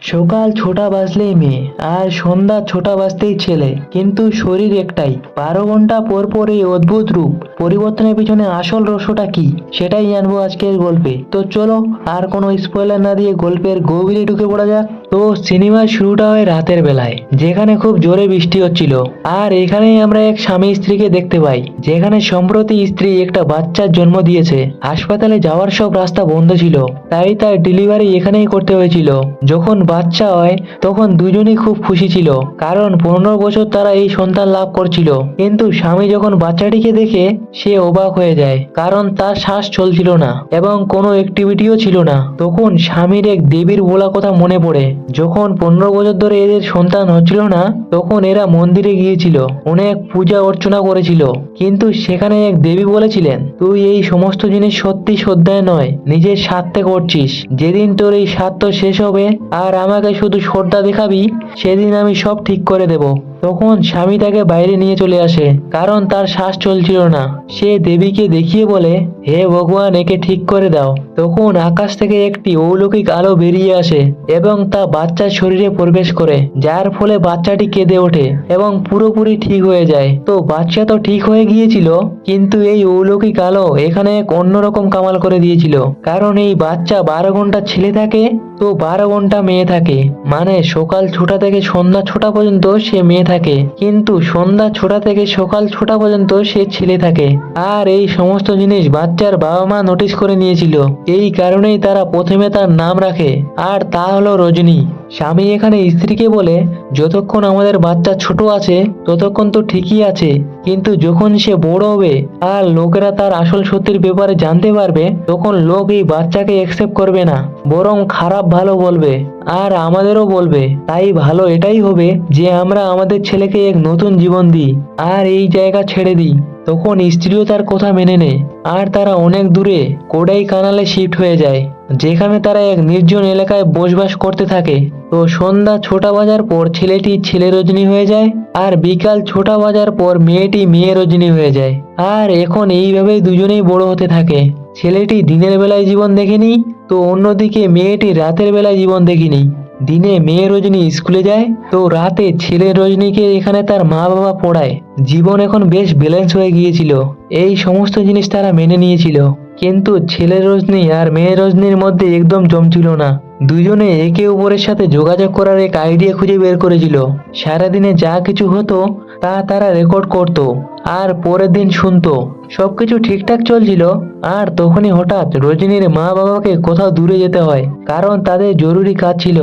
সকাল ৬টা বাজলেই মেয়ে আর সন্ধ্যা ৬টা বাজতেই ছেলে, কিন্তু শরীর একটাই। ১২ ঘন্টা পর পর এই অদ্ভুত রূপ পরিবর্তনের পিছনে আসল রহস্যটা কি, সেটাই জানবো আজকের গল্পে। তো চলো আর কোনো স্পয়লার না দিয়ে গল্পের গভীরে ঢুকে পড়া যাক। তো সিনেমার শুরুটা হয় রাতের বেলায়, যেখানে খুব জোরে বৃষ্টি হচ্ছিল। আর এখানেই আমরা এক স্বামী স্ত্রীকে দেখতে পাই, যেখানে সম্প্রতি স্ত্রী একটা বাচ্চার জন্ম দিয়েছে। হাসপাতালে যাওয়ার সব রাস্তা বন্ধ ছিল, তাই তার ডেলিভারি এখানেই করতে হয়েছিল। যখন বাচ্চা হয় তখন দুজনেই খুব খুশি ছিল, কারণ ১৫ বছর তারা এই সন্তান লাভ করছিল। কিন্তু স্বামী যখন বাচ্চাটিকে দেখে সে অবাক হয়ে যায়, কারণ তার শ্বাস চলছিল না এবং কোনো অ্যাক্টিভিটিও ছিল না। তখন স্বামীর এক দেবীর বলা কথা মনে পড়ে। যখন ১৫ বছর ধরে এদের সন্তান হচ্ছিল না, তখন এরা মন্দিরে গিয়েছিল, অনেক পূজা অর্চনা করেছিল, কিন্তু সেখানে এক দেবী বলেছিলেন, তুই এই সমস্ত জিনিস সত্যি শ্রদ্ধায় নয়, নিজের স্বার্থে করছিস। যেদিন তোর এই স্বার্থ শেষ হবে আর আমাকে শুধু শ্রদ্ধা দেখাবি, সেদিন আমি সব ঠিক করে দেব। তখন স্বামী তাকে বাইরে নিয়ে চলে আসে, কারণ তার শ্বাস চলছিল না। সে দেবীকে দেখিয়ে বলে, হে ভগবান, একে ঠিক করে দাও। তখন আকাশ থেকে একটি অলৌকিক আলো বেরিয়ে আসে এবং তা বাচ্চার শরীরে প্রবেশ করে, যার ফলে বাচ্চাটি কেঁদে ওঠে এবং পুরোপুরি ঠিক হয়ে যায়। তো বাচ্চা তো ঠিক হয়ে গিয়েছিল, কিন্তু এই অলৌকিক আলো এখানে এক অন্যরকম কামাল করে দিয়েছিল, কারণ এই বাচ্চা ১২ ঘন্টা ছেলে থাকে তো ১২ ঘন্টা মেয়ে থাকে। মানে সকাল ৬টা থেকে সন্ধ্যা ৬টা পর্যন্ত সে মেয়ে থাকে, কিন্তু সন্ধ্যা ৬টা থেকে সকাল ৬টা পর্যন্ত সে ছেলে থাকে। আর এই সমস্ত জিনিস বাচ্চার বাবা মা নোটিশ করে নিয়েছিল, এই কারণেই তারা প্রথমে তার নাম রাখে, আর তা হলো রজনী। স্বামী এখানে স্ত্রীকে বলে, যতক্ষণ আমাদের বাচ্চা ছোট আছে ততক্ষণ তো ঠিকই আছে, কিন্তু যখন সে বড় হবে আর লোকেরা তার আসল সত্যির ব্যাপারে জানতে পারবে, তখন লোক এই বাচ্চাকে অ্যাকসেপ্ট করবে না, বরং খারাপ ভালো বলবে, আর আমাদেরও বলবে। তাই ভালো এটাই হবে যে আমরা আমাদের ছেলেকে এক নতুন জীবন দিই আর এই জায়গা ছেড়ে দিই। তখন স্ত্রীও তার কথা মেনে নেয়, আর তারা অনেক দূরে কোডাই কানালে শিফট হয়ে যায়, যেখানে তারা এক নির্জন এলাকায় বসবাস করতে থাকে। তো সন্ধ্যা ৬টা বাজার পর ছেলেটি ছেলে রজনী হয়ে যায়, আর বিকাল ৬টা বাজার পর মেয়েটি মেয়ে রজনী হয়ে যায়। আর এখন এইভাবেই দুজনেই বড় হতে থাকে। ছেলেটি দিনের বেলায় জীবন দেখেনি, তো অন্যদিকে মেয়েটি রাতের বেলায় জীবন দেখেনি। দিনে মেয়ে রজনী স্কুলে যায়, তো রাতে ছেলে রজনীকে এখানে তার মা বাবা পড়ায়। জীবন এখন বেশ ব্যালেন্স হয়ে গিয়েছিল, এই সমস্ত জিনিস তারা মেনে নিয়েছিল। কিন্তু ছেলে রজনী আর মেয়ে রজনীর মধ্যে একদম জমছিল না। দুজনে একে অপরের সাথে যোগাযোগ করার এক আইডিয়া খুঁজে বের করেছিল। সারাদিনে যা কিছু হতো তা তারা রেকর্ড করত আর পরের দিন শুনতো। সবকিছু ঠিকঠাক চলছিল, আর তখনই হঠাৎ রজনীর মা বাবাকে কোথাও দূরে যেতে হয়, কারণ তাদের জরুরি কাজ ছিল।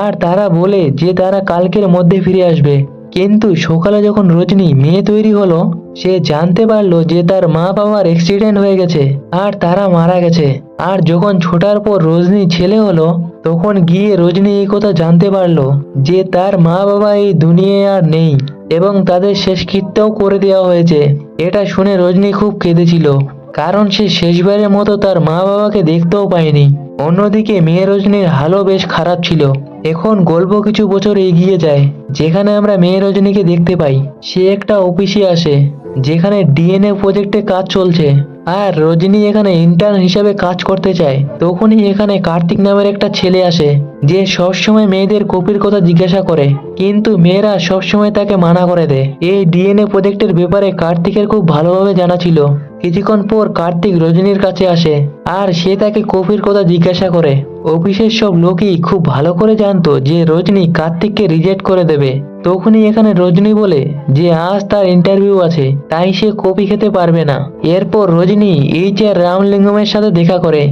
আর তারা বলে যে তারা কালকের মধ্যে ফিরে আসবে। কিন্তু সকালে যখন রজনী মেয়ে তৈরি হলো, সে জানতে পারলো যে তার মা বাবার অ্যাক্সিডেন্ট হয়ে গেছে আর তারা মারা গেছে। আর যখন ছোটার পর রজনী ছেলে হলো, তখন গিয়ে রজনী এই কথা জানতে পারলো যে তার মা বাবা এই দুনিয়ায় আর নেই এবং তাদের শেষকৃত্যও করে দেওয়া হয়েছে। এটা শুনে রজনী খুব কেঁদেছিল, কারণ সে শেষবারের মতো তার মা বাবাকে দেখতেও পায়নি। অন্যদিকে মেয়ে রজনীর হালও বেশ খারাপ ছিল। এখন গল্প কিছু বছর এগিয়ে যায়, যেখানে আমরা মেয়ে রজনীকে দেখতে পাই। সে একটা অফিসে আসে, যেখানে ডিএনএ প্রজেক্টে কাজ চলছে, আর রজনী এখানে ইন্টার্ন হিসাবে কাজ করতে চায়। তখনই এখানে কার্তিক নামের একটা ছেলে আসে, যে সবসময় মেয়েদের কপির কথা জিজ্ঞাসা করে, কিন্তু মেয়েরা সবসময় তাকে মানা করে দেয়। এই ডিএনএ প্রজেক্টের ব্যাপারে কার্তিকের খুব ভালোভাবে জানা ছিল। কিছুক্ষণ পর কার্তিক রজনীর কাছে আসে, আর সে তাকে কপির কথা জিজ্ঞাসা করে। অফিসের সব লোকই খুব ভালো করে জানতো যে রজনী কার্তিককে রিজেক্ট করে দেবে। তখনই এখানে রজনী বলে যে আজ তার ইন্টারভিউ আছে, তাই সে কফি খেতে পারবে না। এরপর রজনী HR রামলিঙ্গমের সাথে দেখা করে।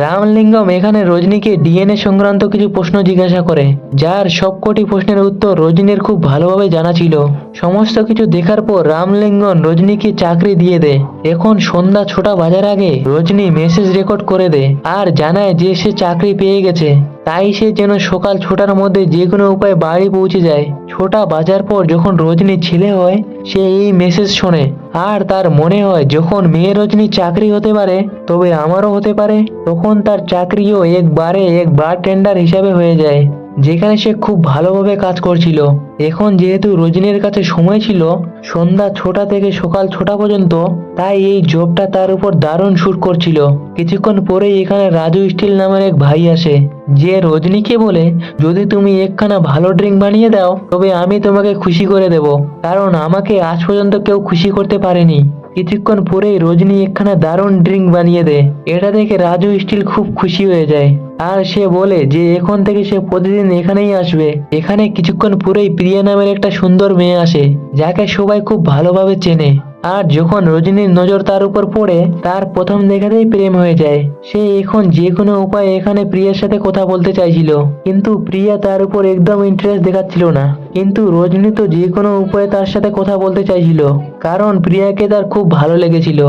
রামলিঙ্গম এখানে রজনীকে ডিএনএ সংক্রান্ত কিছু প্রশ্ন জিজ্ঞাসা করে, যার সবকটি প্রশ্নের উত্তর রজনীর খুব ভালোভাবে জানা ছিল। সমস্ত কিছু দেখার পর রামলিঙ্গম রজনীকে চাকরি দিয়ে দেয়। এখন সন্ধ্যা ৬টা বাজার আগে রজনী মেসেজ রেকর্ড করে দেয় আর জানায় যে সে চাকরি পেয়ে গেছে। তাই সে যেন সকাল ৬টার মধ্যে যে কোনো উপায়ে বাড়ি পৌঁছে যায়। ৬টা বাজার পর যখন রজনী ছেলে হয়, সে এই মেসেজ শোনে, আর তার মনে হয় যখন মেয়ে রজনী চাকরি হতে পারে, তবে আমারও হতে পারে। তখন তার চাকরিও একবারে এক বারটেন্ডার হিসাবে হয়ে যায়, যেখানে সে খুব ভালোভাবে কাজ করছিল। এখন যেহেতু রজনীর কাছে সময় ছিল সন্ধ্যা 6টা থেকে সকাল 6টা পর্যন্ত, তাই এই জবটা তার উপর দারুণ শুট করছিল। কিছুক্ষণ পরেই এখানে রাজু স্টিল নামের এক ভাই আসে, যে রজনীকে বলে, যদি তুমি একখানা ভালো ড্রিঙ্ক বানিয়ে দাও তবে আমি তোমাকে খুশি করে দেব, কারণ আমাকে আজ পর্যন্ত কেউ খুশি করতে পারেনি। কিছুক্ষণ পরেই রজনী একখানা দারুণ ড্রিঙ্ক বানিয়ে দেয়। এটা দেখে রাজু স্টিল খুব খুশি হয়ে যায়, আর সে বলে যে এখন থেকে সে প্রতিদিন এখানেই আসবে। এখানে কিছুক্ষণ পরেই প্রিয়া নামের একটা সুন্দর মেয়ে আসে, যাকে সবাই খুব ভালোভাবে চেনে। আর যখন রজনীর নজর তার উপর পড়ে, তার প্রথম দেখাতেই প্রেম হয়ে যায়। সে এখন যে কোনো উপায়ে এখানে প্রিয়ার সাথে কথা বলতে চাইছিল, কিন্তু প্রিয়া তার উপর একদম ইন্টারেস্ট দেখাচ্ছিল না। কিন্তু রজনী তো যে কোনো উপায়ে তার সাথে কথা বলতে চাইছিল, কারণ প্রিয়াকে তার খুব ভালো লেগেছিল।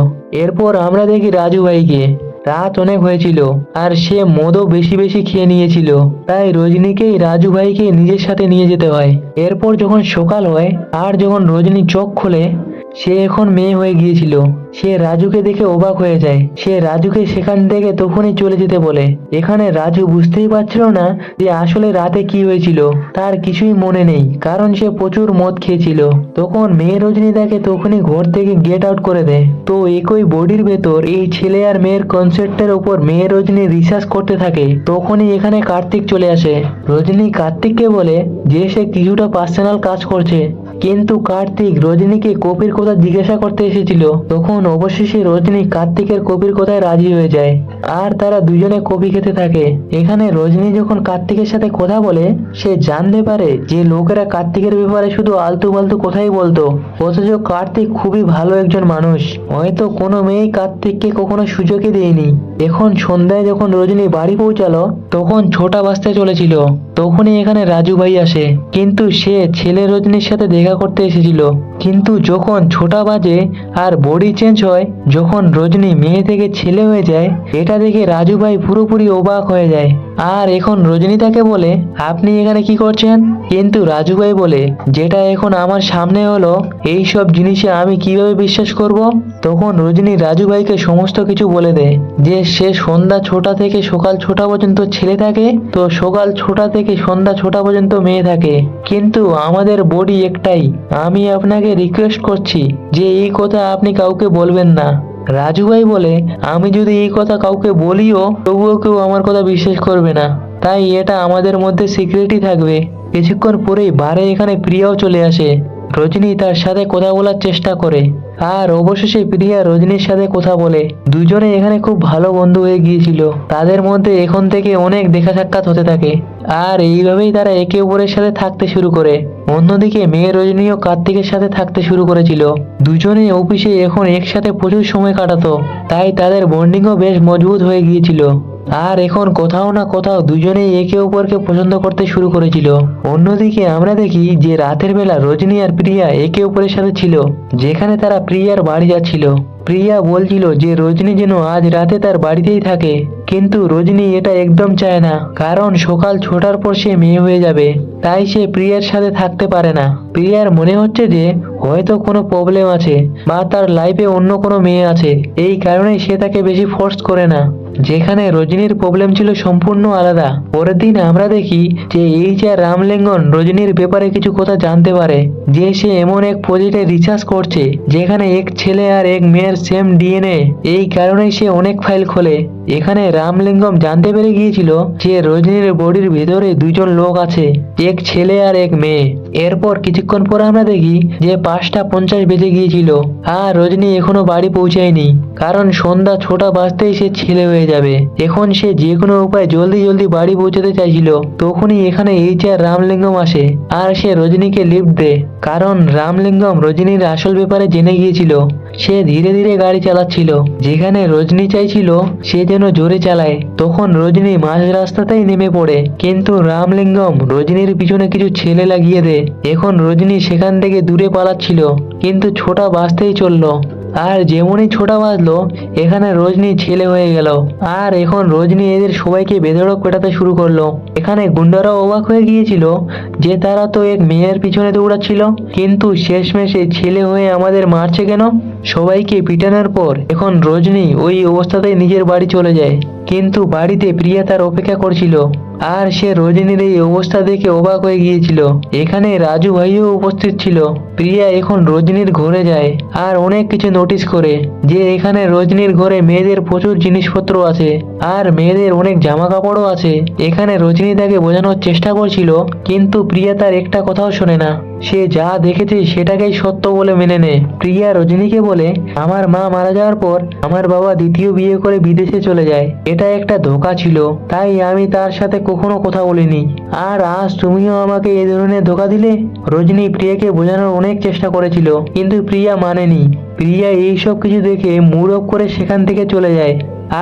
এরপর আমরা দেখি রাজু ভাইকে। রাত অনেক হয়েছিল আর সে মদও বেশি বেশি খেয়ে নিয়েছিল, তাই রজনীকেই রাজু ভাইকে নিজের সাথে নিয়ে যেতে হয়। এরপর যখন সকাল হয় আর যখন রজনী চোখ খোলে, সে এখন মেয়ে হয়ে গিয়েছিল। সে রাজুকে দেখে অবাক হয়ে যায়। সে রাজুকে সেখান থেকে তখনই চলে যেতে বলে। এখানে রাজু বুঝতেই পারছিল না যে আসলে রাতে কি হয়েছিল। তার কিছুই মনে নেই, কারণ সে প্রচুর মদ খেয়েছিল। তখন মেয়ে রজনী তাকে তখনই ঘর থেকে গেট আউট করে দেয়। তো একই বডির ভেতর এই ছেলে আর মেয়ের কনসেপ্টের উপর মেয়ে রজনী রিসার্চ করতে থাকে। তখনই এখানে কার্তিক চলে আসে। রজনী কার্তিককে বলে যে সে কিছুটা পার্সোনাল কাজ করছে, কিন্তু কার্তিক রজনীকে কপির কথা জিজ্ঞাসা করতে এসেছিল। তখন অবশেষে রজনী কার্তিকের কপির কথায় রাজি হয়ে যায়, আর তারা দুজনে কপি খেতে থাকে। এখানে রজনী যখন কার্তিকের সাথে কথা বলে, সে জানতে পারে যে লোকেরা কার্তিকের ব্যাপারে শুধু আলতু ফালতু কথাই বলতো, অথচ কার্তিক খুবই ভালো একজন মানুষ। হয়তো কোনো মেয়েই কার্তিককে কখনো সুযোগই দেয়নি। এখন সন্ধ্যায় যখন রজনী বাড়ি পৌঁছালো, তখন 6টা বাজতে চলেছিল। তখনই এখানে রাজু ভাই আসে, কিন্তু সে ছেলে রজনীর সাথে দেখা করতে এসেছিল। কিন্তু যখন 6টা বাজে আর বডি চেঞ্জ হয়, যখন রজনী মেয়ে থেকে ছেলে হয়ে যায়, এটা দেখে রাজু ভাই পুরোপুরি অবাক হয়ে যায়। আর এখন রজনী তাকে বলে, আপনি এখানে কি করছেন? কিন্তু রাজু ভাই বলে, যেটা এখন আমার সামনে হলো, এই সব জিনিসে আমি কিভাবে বিশ্বাস করব? তখন রজনী রাজু ভাইকে সমস্ত কিছু বলে দেয়, যে সে সন্ধ্যা 6টা থেকে সকাল 6টা পর্যন্ত ছেলে থাকে, তো সকাল 6টা থেকে সন্ধ্যা 6টা পর্যন্ত মেয়ে থাকে, কিন্তু আমাদের বডি একটাই। আমি আপনাকে রিকোয়েস্ট করছি যে এই কথা আপনি কাউকে বলবেন না। রাজু ভাই বলে, আমি যদি এই কথা কাউকে বলিও তবুও কেউ আমার কথা বিশ্বাস করবে না, তাই এটা আমাদের মধ্যে সিক্রেটই থাকবে। কিছুক্ষণ পরেই বারে এখানে প্রিয়াও চলে আসে। রজনী তার সাথে কথা বলার চেষ্টা করে, আর অবশেষে প্রিয়া রজনীর সাথে কথা বলে। দুজনে এখানে খুব ভালো বন্ধু হয়ে গিয়েছিল। তাদের মধ্যে এখন থেকে অনেক দেখা সাক্ষাৎ হতে থাকে, আর এইভাবেই তারা একে অপরের সাথে থাকতে শুরু করে। অন্যদিকে মেয়ে রজনীও কার্তিকের সাথে থাকতে শুরু করেছিল। দুজনেই অফিসে এখন একসাথে প্রচুর সময় কাটাতো, তাই তাদের বন্ডিংও বেশ মজবুত হয়ে গিয়েছিল। আর এখন কোথাও না কোথাও দুজনেই একে অপরকে পছন্দ করতে শুরু করেছিল। অন্যদিকে আমরা দেখি যে রাতের বেলা রজনী আর প্রিয়া একে অপরের সাথে ছিল, যেখানে তারা প্রিয়ার বাড়ি যাচ্ছিল। প্রিয়া বলছিল যে রজনী যেন আজ রাতে তার বাড়িতেই থাকে, কিন্তু রজনী এটা একদম চায় না, কারণ সকাল 6টার পর সে মেয়ে হয়ে যাবে, তাই সে প্রিয়ার সাথে থাকতে পারে না। প্রিয়ার মনে হচ্ছে যে হয়তো কোনো প্রবলেম আছে, বা তার লাইফে অন্য কোনো মেয়ে আছে, এই কারণেই সে তাকে বেশি ফোর্স করে না। যেখানে রজনীর প্রবলেম ছিল সম্পূর্ণ আলাদা। পরের দিন আমরা দেখি যে আর রামলিঙ্গন রজনীর ব্যাপারে কিছু কথা জানতে পারে, যে সে এমন এক প্রজেক্টে রিসার্চ করছে যেখানে এক ছেলে আর এক মেয়ের সেম ডিএনএ, এই কারণেই সে অনেক ফাইল খোলে। এখানে রামলিঙ্গম জানতে পেরে গিয়েছিল যে রজনীর বডির ভেতরে দুজন লোক আছে, এক ছেলে আর এক মেয়ে। এরপর কিছুক্ষণ পর আমরা দেখি যে 5:50 বেজে গিয়েছিল, আর রজনী এখনো বাড়ি পৌঁছায়নি, কারণ সন্ধ্যা 6টা বাজতেই সে ছেলে হয়ে যাবে। এখন সে যে কোনো উপায় জলদি জলদি বাড়ি পৌঁছাতে চাইছিল। তখনই এখানে আর রামলিঙ্গম আসে, আর সে রজনীকে লিফট দেয়, কারণ রামলিঙ্গম রজনীর আসল ব্যাপারে জেনে গিয়েছিল। সে ধীরে ধীরে গাড়ি চালাচ্ছিল, যেখানে রজনী চাইছিল সে যেন জোরে চালায়। তখন রজনী মাঝ রাস্তাতেই নেমে পড়ে, কিন্তু রামলিঙ্গম রজনীর পিছনে কিছু ছেলে লাগিয়ে দেয়। এখন রজনী সেখান থেকে দূরে পালাচ্ছিল, কিন্তু 6টা বাজতেই চললো। আর যেমনই 6টা বাজলো, এখানে রজনী ছেলে হয়ে গেল, আর এখন রজনী এদের সবাইকে বেধড়ক পেটাতে শুরু করলো। এখানে গুন্ডারাও অবাক হয়ে গিয়েছিল যে তারা তো এক মেয়ের পিছনে দৌড়াচ্ছিল, কিন্তু শেষমেশে ছেলে হয়ে আমাদের মারছে কেন। সবাইকে পিটানোর পর এখন রজনী ওই অবস্থাতেই নিজের বাড়ি চলে যায়, কিন্তু বাড়িতে প্রিয়া তার অপেক্ষা করছিল। আর সে রজনীর এই অবস্থা দেখে অবাক হয়ে গিয়েছিল। এখানে রাজু ভাইও উপস্থিত ছিল। প্রিয়া এখন রজনীর ঘরে যায় আর অনেক কিছু নোটিস করে যে এখানে রজনীর ঘরে মেয়েদের প্রচুর জিনিসপত্র আছে আর মেয়েদের অনেক জামা কাপড়ও আছে। এখানে রজনী তাকে বোঝানোর চেষ্টা করছিল, কিন্তু প্রিয়া তার একটা কথাও শোনে না। সে যা দেখেছে সেটাকেই সত্য বলে মেনে নেয়। প্রিয়া রজনীকে বলে, আমার মা মারা যাওয়ার পর আমার বাবা দ্বিতীয় বিয়ে করে বিদেশে চলে যায়। এটা একটা ধোঁকা ছিল, তাই আমি তার সাথে কখনো কথা বলিনি। আর আজ তুমিও আমাকে এই ধরনের ধোঁকা দিলে। রজনী প্রিয়াকে বোঝানোর অনেক চেষ্টা করেছিল, কিন্তু প্রিয়া মানেনি। প্রিয়া এইসব কিছু দেখে মুড অফ করে সেখান থেকে চলে যায়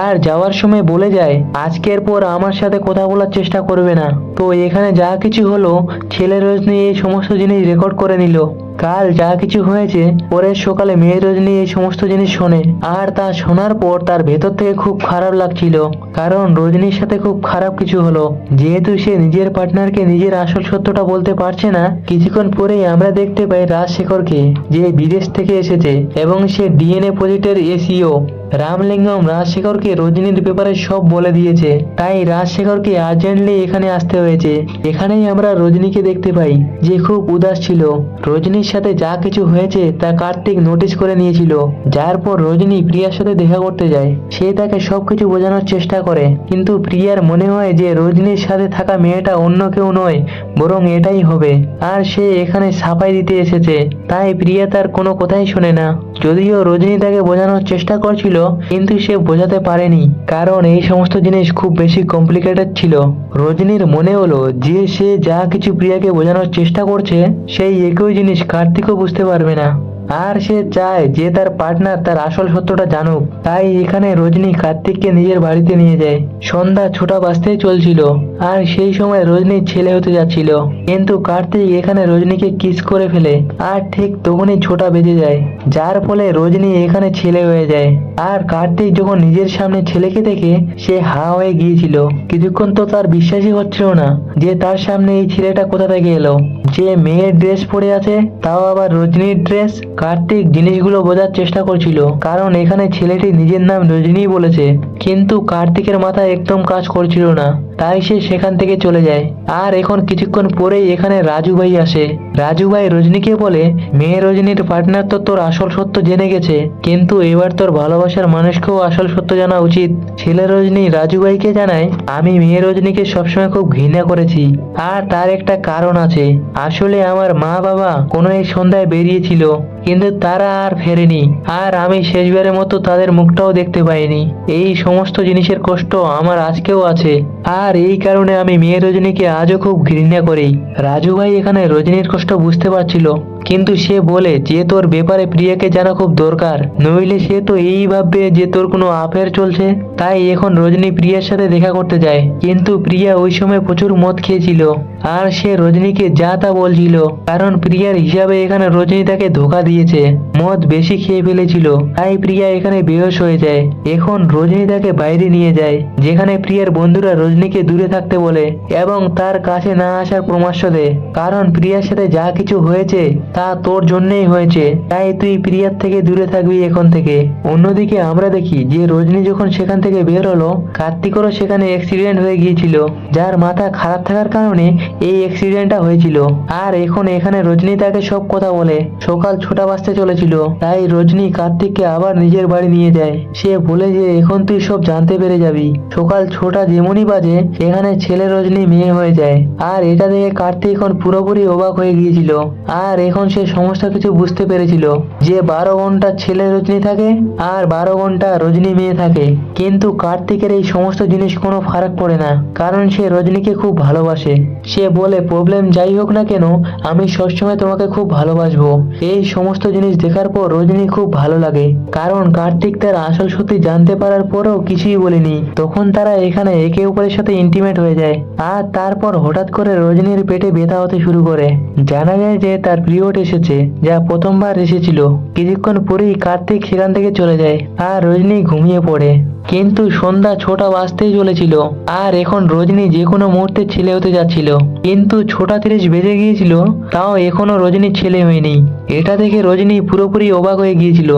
আর যাওয়ার সময় বলে যায়, আজকের পর আমার সাথে কথা বলার চেষ্টা করবে না। তো এখানে যা কিছু হলো, ছেলে রজনী এই সমস্ত জিনিস রেকর্ড করে নিল। কাল যা কিছু হয়েছে পরের সকালে মেয়ে রজনী এই সমস্ত জিনিস শোনে, আর তা শোনার পর তার ভেতর থেকে খুব খারাপ লাগছিল, কারণ রজনীর সাথে খুব খারাপ কিছু হলো। যেহেতু সে নিজের পার্টনারকে নিজের আসল সত্যটা বলতে পারছে না, কিছুক্ষণ পরেই আমরা দেখতে পাই রাজশেখরকে, যে বিদেশ থেকে এসেছে এবং সে ডিএনএ প্রজেক্টের এসইও। রামলিঙ্গম রাজশেখরকে রজনীর ব্যাপারে সব বলে দিয়েছে, তাই রাজশেখরকে আর্জেন্টলি এখানে আসতে হয়েছে। এখানেই আমরা রজনীকে দেখতে পাই যে খুব উদাস ছিল। রজনীর সাথে যা কিছু হয়েছে তা কার্তিক নোটিস করে নিয়েছিল, যার পর রজনী প্রিয়ার সাথে দেখা করতে যায়। সে তাকে সবকিছু বোঝানোর চেষ্টা করে, কিন্তু প্রিয়ার মনে হয় যে রজনীর সাথে থাকা মেয়েটা অন্য কেউ নয়, বরং এটাই হবে। আর সে এখানে সাফাই দিতে এসেছে, তাই প্রিয়া তার কোনো কথাই শোনে না। যদিও রজনী তাকে বোঝানোর চেষ্টা করছিল, কিন্তু সে বোঝাতে পারেনি, কারণ এই সমস্ত জিনিস খুব বেশি কমপ্লিকেটেড ছিল। রজনীর মনে হলো যে সে যা কিছু প্রিয়াকে বোঝানোর চেষ্টা করছে, সেই একই জিনিস কার্তিকও বুঝতে পারবে না। আর সে চায় যে তার পার্টনার তার আসল সত্যটা জানুক। তাই এখানে রজনী কার্তিককে নিজের বাড়িতে নিয়ে যায়। সন্ধ্যা 6টা বাজতেই চলছিল, আর সেই সময় রজনীর ছেলে হতে যাচ্ছিল, কিন্তু কার্তিক এখানে রজনীকে কিস করে ফেলে। আর ঠিক তখনই 6টা বেজে যায়, যার ফলে রজনী এখানে ছেলে হয়ে যায়। আর কার্তিক যখন নিজের সামনে ছেলেকে দেখে সে হা হয়ে গিয়েছিল। কিছুক্ষণ তো তার বিশ্বাসই হচ্ছিল না যে তার সামনে এই ছেলেটা কোথা থেকে এলো, যে মেয়ের ড্রেস পরে আছে, তাও আবার রজনীর ড্রেস। কার্তিক জিনিসগুলো বোঝার চেষ্টা করছিল, কারণ এখানে ছেলেটি নিজের নাম রজনী বলেছে, কিন্তু কার্তিকের মাথায় একদম কাজ করছিল না। তাই সে সেখান থেকে চলে যায়। আর এখন কিছুক্ষণ পরেই এখানে রাজু ভাই আসে। রাজু ভাই রজনীকে বলে, মেয়ে রজনীর পার্টনার তো তোর আসল সত্য জেনে গেছে, কিন্তু এবার তোর ভালোবাসার মানুষকেও আসল সত্য জানা উচিত। ছেলে রজনী রাজু ভাইকে জানায়, আমি মেয়ে রজনীকে সবসময় খুব ঘৃণা করেছি, আর তার একটা কারণ আছে। আসলে আমার মা বাবা কোনো এক সন্ধ্যায় বেরিয়েছিল, কিন্তু তারা আর ফেরেনি, আর আমি শেষবারের মতো তাদের মুখটাও দেখতে পাইনি। এই সমস্ত জিনিসের কষ্ট আমার আজকেও আছে, আর এই কারণে আমি মেয়ে রজনীকে আজও খুব ঘৃণা করি। রাজু ভাই এখানে রজনীর কষ্ট বুঝতে পারছিল, কিন্তু সে বলে যে তোর ব্যাপারে প্রিয়াকে জানা খুব দরকার, নইলে সে তো এই ভাববে যে তোর কোনো অ্যাফেয়ার চলছে। তাই এখন রজনী প্রিয়ার সাথে দেখা করতে যায়, কিন্তু প্রিয়া ওই সময় প্রচুর মদ খেয়েছিল, আর সে রজনীকে যা তা বলছিল, কারণ প্রিয়ার হিসাবে এখানে রজনী তাকে ধোকা দিয়েছে, মদ বেশি খেয়ে ফেলেছিল। তাই প্রিয়া এখানে বেহোশ হয়ে যায়। এখন রজনী তাকে বাইরে নিয়ে যায়, যেখানে প্রিয়ার বন্ধুরা রজনীকে দূরে থাকতে বলে এবং তার কাছে না আসার পরামর্শ দেয়, কারণ প্রিয়ার সাথে যা কিছু হয়েছে তা তোর জন্যই হয়েছে, তাই তুই প্রিয়ার থেকে দূরে থাকবি এখন থেকে। অন্যদিকে আমরা দেখি যে রজনী যখন সেখান থেকে বের হলো, কার্তিকেরও সেখানে অ্যাক্সিডেন্ট হয়ে গিয়েছিল, যার মাথা খারাপ থাকার কারণে এই অ্যাক্সিডেন্টটা হয়েছিল। আর এখন এখানে রজনী তাকে সব কথা বলে। সকাল 6টা বাজতে চলেছিল, তাই রজনী কার্তিককে আবার নিজের বাড়ি নিয়ে যায়। সে বলে যে এখন তুই সব জানতে পেরে যাবি। সকাল 6টা যেমনই বাজে, এখানে ছেলে রজনী মেয়ে হয়ে যায়। আর এটা দেখে কার্তিক এখন পুরোপুরি অবাক হয়ে গিয়েছিল, আর এখন সে সমস্ত কিছু বুঝতে পেরেছিল যে 12 ঘন্টা ছেলে রজনী থাকে আর 12 ঘন্টা রজনী মেয়ে থাকে। কিন্তু কার্তিকের এই সমস্ত জিনিস কোনো ফারাক পড়ে না, কারণ সে রজনীকে খুব ভালোবাসে। সে বলে, প্রবলেম যাই হোক না কেন, আমি সবসময় তোমাকে খুব ভালোবাসবো। এই সমস্ত জিনিস দেখার পর রজনী খুব ভালো লাগে, কারণ কার্তিক তার আসল সত্যি জানতে পারার পরেও কিছুই বলেনি। তখন তারা এখানে একে অপরের সাথে ইন্টিমেট হয়ে যায়, আর তারপর হঠাৎ করে রজনীর পেটে ব্যথা হতে শুরু করে। জানা যায় যে তার পিরিয়ড এসেছে, যা প্রথমবার এসেছিল। কিছুক্ষণ পরেই কার্তিক সেখান থেকে চলে যায়, আর রজনী ঘুমিয়ে পড়ে। কিন্তু সন্ধ্যা 6টা বাজতেই চলেছিল, আর এখন রজনী যে কোনো মুহূর্তে ছেলে হতে যাচ্ছিল। কিন্তু 6টা 30 বেজে গিয়েছিল, তাও এখনো রজনী ছেলে হয়নি। এটা দেখে রজনী পুরোপুরি অবাক হয়ে গিয়েছিল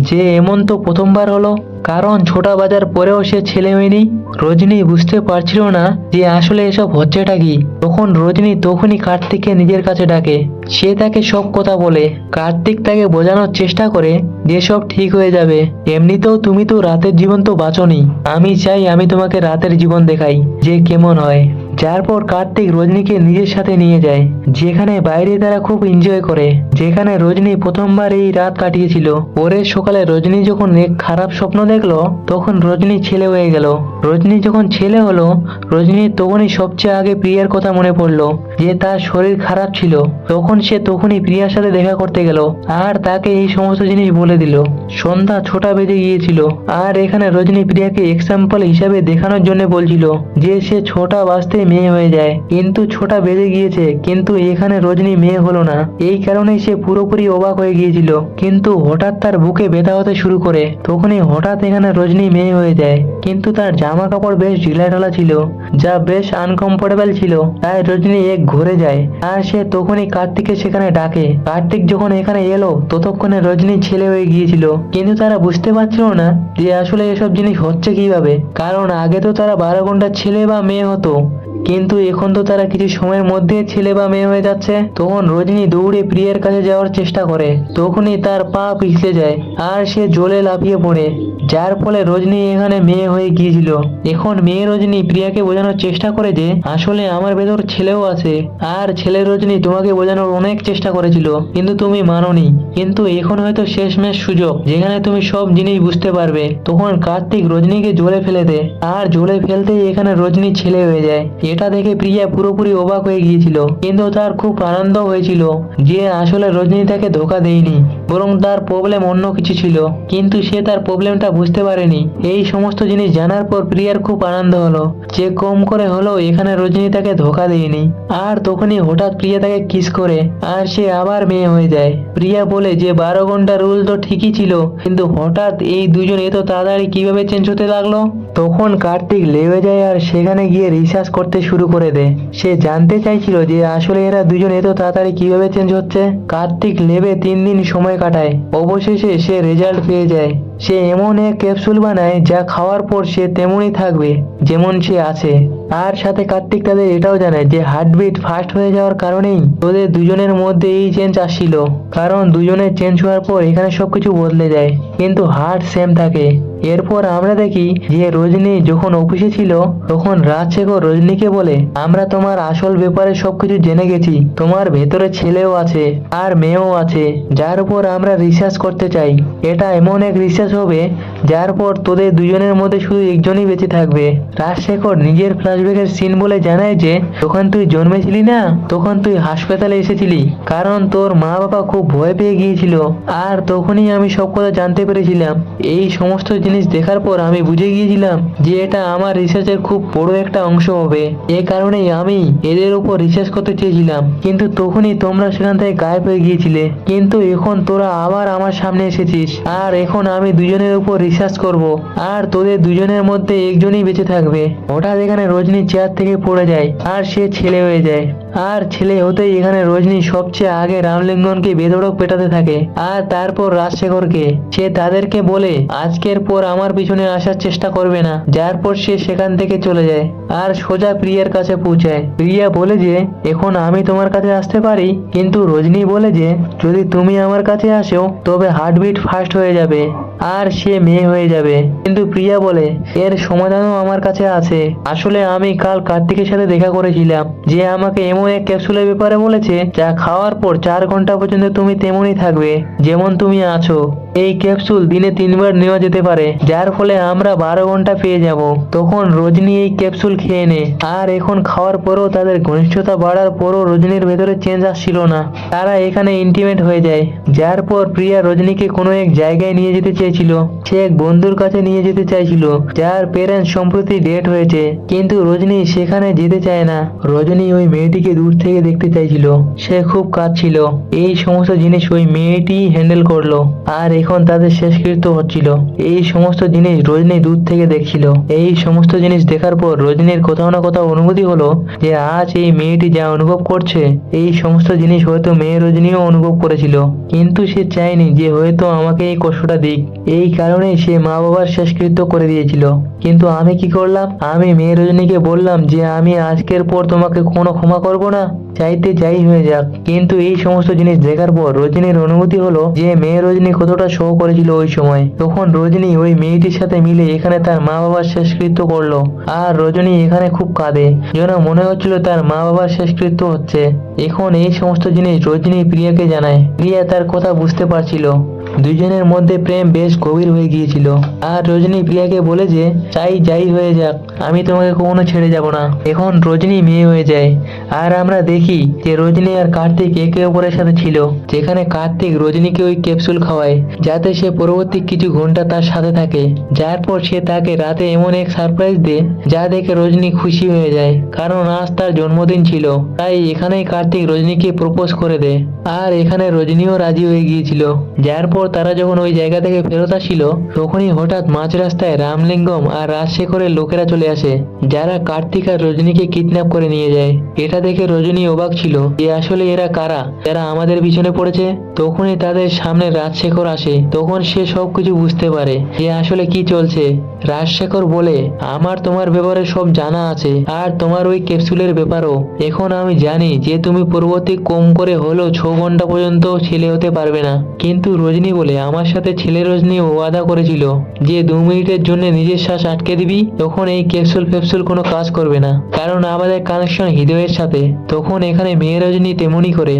যে এমন তো প্রথমবার হলো। কারণ ছোটা বাজার পরেও সে ছেলে হয়নি। রজনী বুঝতে পারছিল না যে আসলে এসব হচ্ছেটা কি। তখন রজনী তখনই কার্তিককে নিজের কাছে ডাকে। সে তাকে সব কথা বলে। কার্তিক তাকে বোঝানোর চেষ্টা করে যে সব ঠিক হয়ে যাবে। এমনিতেও তুমি তো রাতের জীবন তো বাঁচোনি, আমি চাই আমি তোমাকে রাতের জীবন দেখাই যে কেমন হয়। যার পর কার্তিক রজনীকে নিজের সাথে নিয়ে যায়, যেখানে বাইরে তারা খুব এনজয় করে। যেখানে রজনী প্রথমবার এই রাত কাটিয়েছিল। পরের সকালে রজনী যখন এক খারাপ স্বপ্ন দেখলো, তখন রজনী ছেলে হয়ে গেল। রজনী যখন ছেলে হলো, রজনীর তখনই সবচেয়ে আগে প্রিয়ার কথা মনে পড়লো যে তার শরীর খারাপ ছিল। তখন সে তখনই প্রিয়ার সাথে দেখা করতে গেল আর তাকে এই সমস্ত জিনিস বলে দিল। সন্ধ্যা 6টা বেজে গিয়েছিল আর এখানে রজনী প্রিয়াকে এক্সাম্পল হিসাবে দেখানোর জন্য বলছিল যে সে 6টা বাজতে মেয়ে হয়ে যায়, কিন্তু 6টা বেজে গিয়েছে কিন্তু এখানে রজনী মেয়ে হলো না। এই কারণে সে পুরোপুরি অবাক হয়ে গিয়েছিল। কিন্তু হঠাৎ তার বুকে ব্যথা হতে শুরু করে। তখনই হঠাৎ এখানে রজনী মেয়ে হয়ে যায়, কিন্তু তার জামা কাপড় বেশ ঢিলাঢালা ছিল, যা বেশ আনকমফোর্টেবল ছিল। তাই রজনী এক ঘুরে যায় আর সে তখনই কার্তিককে সেখানে ডাকে। কার্তিক যখন এখানে এলো, ততক্ষণে রজনী ছেলে হয়ে গিয়েছিল, কিন্তু তারা বুঝতে পারছিল না যে আসলে এসব জিনিস হচ্ছে কিভাবে। কারণ আগে তো তারা 12 ঘন্টা ছেলে বা মেয়ে হতো, কিন্তু এখন তো তারা কিছু সময়ের মধ্যে ছেলে বা মেয়ে হয়ে যাচ্ছে। তখন রজনী দৌড়ে প্রিয়ার কাছে যাওয়ার চেষ্টা করে। তখনই তার পা পিছলে যায় আর সে জলে লাফিয়ে পড়ে, যার ফলে রজনী এখানে মেয়ে হয়ে গিয়েছিল। এখন মেয়ে রজনী প্রিয়াকে বোঝানোর চেষ্টা করে যে আসলে আমার ভেতর ছেলেও আছে। আর ছেলে রজনী তোমাকে বোঝানোর অনেক চেষ্টা করেছিল, কিন্তু তুমি মানোনি। কিন্তু এখন হয়তো শেষমেশ সুযোগ, যেখানে তুমি সব জিনিস বুঝতে পারবে। তখন কার্তিক রজনীকে জলে ফেলে দেয় আর জলে ফেলতেই এখানে রজনী ছেলে হয়ে যায়। এটা দেখে প্রিয়া পুরোপুরি অবাক হয়ে গিয়েছিল, কিন্তু তার খুব আনন্দ হয়েছিল যে আসলে রজনী তাকে ধোকা দেয়নি, বরং তার প্রবলেম অন্য কিছু ছিল, কিন্তু সে তার প্রবলেমটা বুঝতে পারেনি। এই সমস্ত জিনিস জানার পর প্রিয়ার খুব আনন্দ হলো যে কম করে হলেও এখানে রজনী তাকে ধোকা দেয়নি। আর তখনই হঠাৎ প্রিয়া তাকে কিস করে আর সে আবার মেয়ে হয়ে যায়। প্রিয়া বলে যে 12 ঘন্টা রুল তো ঠিকই ছিল, কিন্তু হঠাৎ এই দুজন এত তাড়াতাড়ি কিভাবে চেঞ্জ হতে লাগলো। তখন কার্তিক লেগে যায় আর সেখানে গিয়ে রিসার্চ করতে শুরু করে দেয়। সে জানতে চাইছিল যে আসলে এরা দুজন এত তাড়াতাড়ি কিভাবে চেঞ্জ হচ্ছে। কার্তিক লেবে 3 দিন সময় কাটায়। অবশেষে সে রেজাল্ট পেয়ে যায়। সে এমন এক ক্যাপসুল বানায় যা খাওয়ার পর সে তেমনই থাকবে যেমন সে আছে। আর সাথে কার্তিক তাদের এটাও জানায় যে হার্টবিট ফাস্ট হয়ে যাওয়ার কারণেই তোদের দুজনের মধ্যে এই চেঞ্জ আসছিল, কারণ দুজনের চেঞ্জ হওয়ার পর এখানে সবকিছু বদলে যায়, কিন্তু হার্ট সেম থাকে। এরপর আমরা দেখি যে রজনী যখন অফিসে ছিল, তখন রাজশেখর রজনীকে বলে আমরা তোমার আসল ব্যাপারে সবকিছু জেনে গেছি। তোমার ভেতরে ছেলেও আছে আর মেয়েও আছে, যার উপর আমরা রিসার্চ করতে চাই। এটা এমন এক রিসার্চ হবে যার পর তোদের দুজনের মধ্যে শুধু একজনই বেঁচে থাকবে। রাজশেখর নিজের ফ্ল্যাশব্যাকের সিন বলে জানায় যে যখন তুই জন্মেছিলি না, তখন তুই হাসপাতালে এসেছিলি, কারণ তোর মা বাবা খুব ভয় পেয়ে গিয়েছিল। আর তখনই আমি সব কথা জানতে পেরেছিলাম। এই সমস্ত জিনিস দেখার পর আমি বুঝে গিয়েছিলাম যে এটা আমার রিসার্চের খুব বড় একটা অংশ হবে। এ কারণেই আমি এদের উপর রিসার্চ করতে চেয়েছিলাম, কিন্তু তখনই তোমরা সেখান থেকে গায়েব হয়ে গিয়েছিলে। কিন্তু এখন তোরা আবার আমার সামনে এসেছিস আর এখন আমি দুজনের উপর রিসার্চ করব আর তোদের দুজনের মধ্যে একজনই বেঁচে থাকবে। হঠাৎ এখানে রজনী চেয়ার থেকে পড়ে যায় আর সে ছেলে হয়ে যায়। আর ছেলে হতেই এখানে রজনী সবচেয়ে আগে রামলিঙ্গনকে বেধড়ক পেটাতে থাকে আর তারপর রাজশেখরকে। সে তাদেরকে বলে আজকের পর আমার পিছনে আসার চেষ্টা করবে না, যার পর সে সেখান থেকে চলে যায় আর সোজা প্রিয়ার কাছে পৌঁছায়। প্রিয়া বলে যে এখন আমি তোমার কাছে আসতে পারি, কিন্তু রজনী বলে যে যদি তুমি আমার কাছে আসো তবে হার্টবিট ফাস্ট হয়ে যাবে আর সে মেয়ে হয়ে যাবে। কিন্তু প্রিয়া বলে এর সমাধানও আমার কাছে আছে। আসলে আমি কাল কার্তিকের সাথে দেখা করেছিলাম, যে আমাকে এমন এক ক্যাপসুলের ব্যাপারে বলেছে যা খাওয়ার পর 4 ঘন্টা পর্যন্ত তুমি তেমনই থাকবে যেমন তুমি আছো। এই ক্যাপসুল দিনে 3 বার নেওয়া যেতে পারে, যার ফলে আমরা 12 ঘন্টা পেয়ে যাব। তখন রজনী এই ক্যাপসুল খেয়ে নেয় আর এখন খাওয়ার পরেও তাদের ঘনিষ্ঠতা বাড়ার পরও রজনীর ভেতরে চেঞ্জ আসছিল না। তারা এখানে ইন্টিমেট হয়ে যায়, যার পর প্রিয়া রজনীকে কোনো এক জায়গায় নিয়ে যেতে চেয়েছিল। সে এক বন্ধুর কাছে নিয়ে যেতে চাইছিল যার পেরেন্টস সম্প্রতি ডেট হয়েছে, কিন্তু রজনী সেখানে যেতে চায় না। রজনী ওই মেয়েটিকে দূর থেকে দেখতে চাইছিল। সে খুব কাঁদছিল। এই সমস্ত জিনিস ওই মেয়েটি হ্যান্ডেল করলো আর এখন তাদের শেষকৃত্য হচ্ছিল। এই সমস্ত জিনিস রজনী দূর থেকে দেখছিল। এই সমস্ত জিনিস দেখার পর রজনীর কোথাও না কোথাও অনুভূতি হলো যে আজ এই মেয়েটি যা অনুভব করছে, এই সমস্ত জিনিস হয়তো মেয়ে রজনীও অনুভব করেছিল, কিন্তু সে চায়নি যে হয়তো আমাকে এই কষ্টটা দিক। এই কারণেই সে মা বাবার শেষকৃত্য করে দিয়েছিল। কিন্তু আমি কি করলাম, আমি মেয়ে রজনীকে বললাম যে আমি আজকের পর তোমাকে কোনো ক্ষমা করব না, চাইতে যাই হয়ে যাক। কিন্তু এই সমস্ত জিনিস দেখার পর রজনীর অনুভূতি হলো যে মেয়ে রজনী কতটা শো করেছিল ওই সময়। তখন রজনী ওই মেয়েটির সাথে মিলে এখানে তার মা বাবার শেষকৃত্য করলো। আর রজনী এখানে খুব কাঁদে, যেন মনে হচ্ছিল তার মা বাবার শেষকৃত্য হচ্ছে। এখন এই সমস্ত জিনিস রজনী প্রিয়াকে জানায়। প্রিয়া তার কথা বুঝতে পারছিল, দুজনের মধ্যে প্রেম বেশ গভীর হয়ে গিয়েছিল। আর রজনী প্রিয়াকে বলে যে চাই যাই হয়ে যাক, আমি তোমাকে কখনো ছেড়ে যাব না। এখন রজনী মেয়ে হয়ে যায়। আর আমরা দেখি যে রজনী আর কার্তিক একে অপরের সাথে ছিল, যেখানে কার্তিক রজনীকে ওই ক্যাপসুল খাওয়ায় যাতে সে পরবর্তী কিছু ঘন্টা তার সাথে থাকে। যার পর সে তাকে রাতে এমন এক সারপ্রাইজ দেয় যা দেখে রজনী খুশি হয়ে যায়, কারণ আজ তার জন্মদিন ছিল। তাই এখানেই কার্তিক রজনীকে প্রপোজ করে দেয়। আর এখানে রজনীও রাজি হয়ে গিয়েছিল। যার পর তারা যখন ওই জায়গা থেকে ফেরত আসছিল, তখনই হঠাৎ মাঝ রাস্তায় রামলিঙ্গম আর রাজশেখরের লোকেরা চলে আসে, যারা কার্তিক আর রজনীকে কিডন্যাপ করে নিয়ে যায়। এটা দেখে রজনী অবাক ছিল যে আসলে এরা কারা যারা আমাদের পিছনে পড়েছে। তখনই তাদের সামনে রাজশেখর আসে। তখন সে সবকিছু বুঝতে পারে যে আসলে কি চলছে। রাজশেখর বলে, আমার তোমার ব্যাপারে সব জানা আছে, আর তোমার ওই ক্যাপসুলের ব্যাপারও। এখন আমি জানি যে তুমি পরবর্তী কম করে হলেও 6 ঘন্টা পর্যন্ত ছেলে হতে পারবে না। কিন্তু রজনী বলে, আমার সাথে ছেলে রজনী ওয়াদা করেছিল যে 2 মিনিটের জন্য নিজের শ্বাস আটকে দিবি, তখন এই ক্যাপসুল ফ্যাপসুল কোনো কাজ করবে না, কারণ আমাদের কানেকশন হৃদয়ের সাথে। তখন এখানে মেয়ে রজনী তেমনই করে,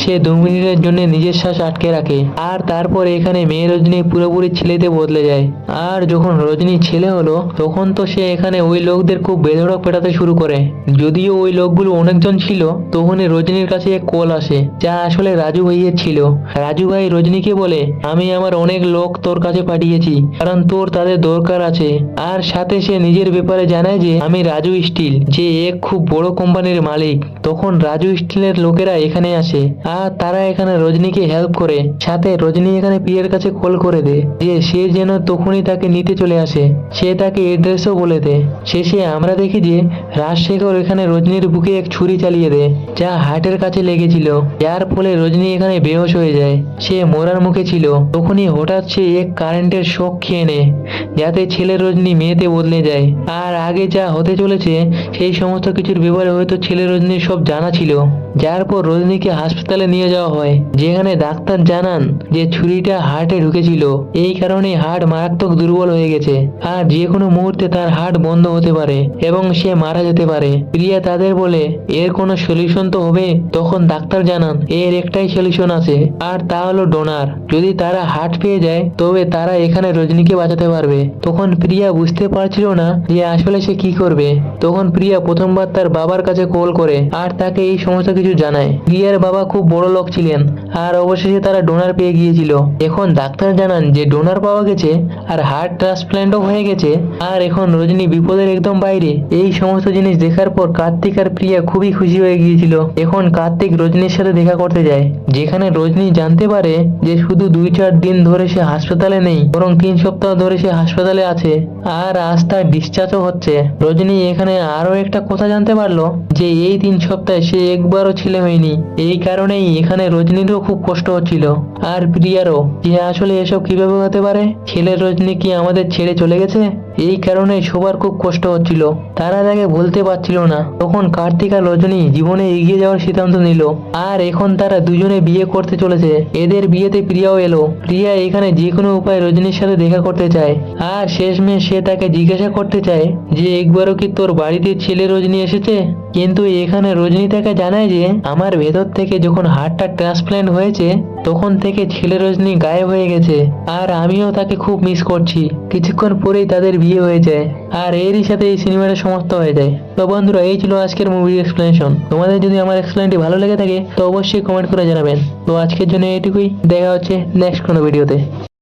সে 2 মিনিটের জন্য নিজের শ্বাস আটকে রাখে। আর তারপর এখানে মেয়ে রজনী পুরোপুরি ছেলেতে বদলে যায়। আর যখন রজনী ছেলে হলো, তখন তো সে এখানে ওই লোকদের খুব বেধড়ক পেটাতে শুরু করে। যদিও ওই লোকগুলো অনেকজন ছিল, তখনই রজনীর কাছে এক কল আসে, যা আসলে রাজু ভাইয়ের ছিল। রাজু ভাই রজনীকে বলে, আমি আমার অনেক লোক তোর কাছে পাঠিয়েছি, কারণ তোর তাদের দরকার আছে। আর সাথে সে নিজের ব্যাপারে জানায় যে আমি রাজু স্টিল, যে এক খুব বড় কোম্পানির মালিক। তখন রাজু স্টিলের লোকেরা এখানে আসে, আর তারা এখানে রজনীকে হেল্প করে। সাথে রজনী এখানে প্রিয়ার কাছে কল করে দেয় যে সে যেন তখনই তাকে নিতে চলে আসে। সে তাকে এড্রেসও বলে দেয়। শেষে আমরা দেখি যে রাজশেখর এখানে রজনীর বুকে এক ছুরি চালিয়ে দেয়, যা হার্টের কাছে লেগেছিল, যার ফলে রজনী এখানে বেহোশ হয়ে যায়। সে মরার মুখে ছিল। তখনই হঠাৎ সে এক কারেন্টের শক খেয়ে নেয়, যাতে ছেলে রজনী মেয়েতে বদলে যায়। আর আগে যা হতে চলেছে সেই সমস্ত কিছুর ব্যাপারে হয়তো ছেলে রজনীর সব জানা ছিল। যার পর রজনীকে হাসপাতালে নিয়ে যাওয়া হয়, যেখানে ডাক্তার জানান যে ছুরিটা হার্টে ঢুকেছিল, এই কারণে হার্ট মারাত্মক দুর্বল হয়ে গেছে, আর যে কোনো মুহূর্তে তার হার্ট বন্ধ হতে পারে এবং সে মারা যেতে পারে। প্রিয়া তাদের বলে এর কোনো সলিউশন তো হবে। তখন ডাক্তার জানান এর একটাই সলিউশন আছে, আর তা হলো ডোনার। যদি তারা হার্ট পেয়ে যায় তবে তারা এখানে রজনীকে বাঁচাতে পারবে। তখন প্রিয়া বুঝতে পারছিল না যে আসলে সে কি করবে। তখন প্রিয়া প্রথমবার তার বাবার কাছে কল করে আর তাকে এই সমস্ত কিছু জানায়। প্রিয়ার বাবা খুব বড় লোক ছিলেন, আর অবশেষে তারা ডোনার পেয়ে গিয়েছিল। এখন ডাক্তার জানান যে ডোনার পাওয়া গেছে আর হার্ট ট্রান্সপ্ল্যান্টও হয়ে গেছে, আর এখন রজনী বিপদের একদম বাইরে। এই সমস্ত জিনিস দেখার পর কার্তিক আর প্রিয়া খুবই খুশি হয়ে গিয়েছিল। এখন কার্তিক রজনীর সাথে দেখা করতে যায়, যেখানে রজনী জানতে পারে যে শুধু 2-4 দিন ধরে সে হাসপাতালে নেই, বরং 3 সপ্তাহ ধরে সে হাসপাতালে আছে, আর আজ তার ডিসচার্জও হচ্ছে। রজনী এখানে আরো একটা কথা জানতে পারলো যে এই 3 সপ্তাহে সে একবারও ছেলে হয়নি। এই কারণেই এখানে রজনীরও খুব কষ্ট হচ্ছিল, আর প্রিয়ারও, যে আসলে এসব কিভাবে হতে পারে। ছেলের রজনী কি আমাদের ছেড়ে চলে গেছে? এই কারণে সবার খুব কষ্ট হচ্ছিল, তারা তাকে বলতে পারছিল না। তখন কার্তিক আর রজনী জীবনে এগিয়ে যাওয়ার সিদ্ধান্ত নিল, আর এখন তারা দুজনে বিয়ে করতে চলেছে। এদের বিয়েতে প্রিয়াও এলো। প্রিয়া এখানে যে কোনো উপায়ে রজনীর সাথে দেখা করতে চায়, আর শেষমেশ সে তাকে জিজ্ঞাসা করতে চায় যে একবারও কি তোর বাড়িতে ছেলে রজনী এসেছে। কিন্তু এখানে রজনী তাকে জানায় যে আমার ভেতর থেকে যখন হার্টটা ট্রান্সপ্ল্যান্ট হয়েছে তখন থেকে ছেলে রজনী গায়েব হয়ে গেছে, আর আমিও তাকে খুব মিস করছি। কিছুক্ষণ পরেই তাদের বিয়ে হয়ে যায়, আর এরই সাথে এই সিনেমাটা সমাপ্ত হয়ে যায়। তো বন্ধুরা, এই ছিল আজকের মুভির এক্সপ্লেনেশন। তোমাদের যদি আমার এক্সপ্লেনটি ভালো লেগে থাকে তো অবশ্যই কমেন্ট করে জানাবেন। তো আজকের জন্য এইটুকুই, দেখা হচ্ছে নেক্সট কোনো ভিডিওতে।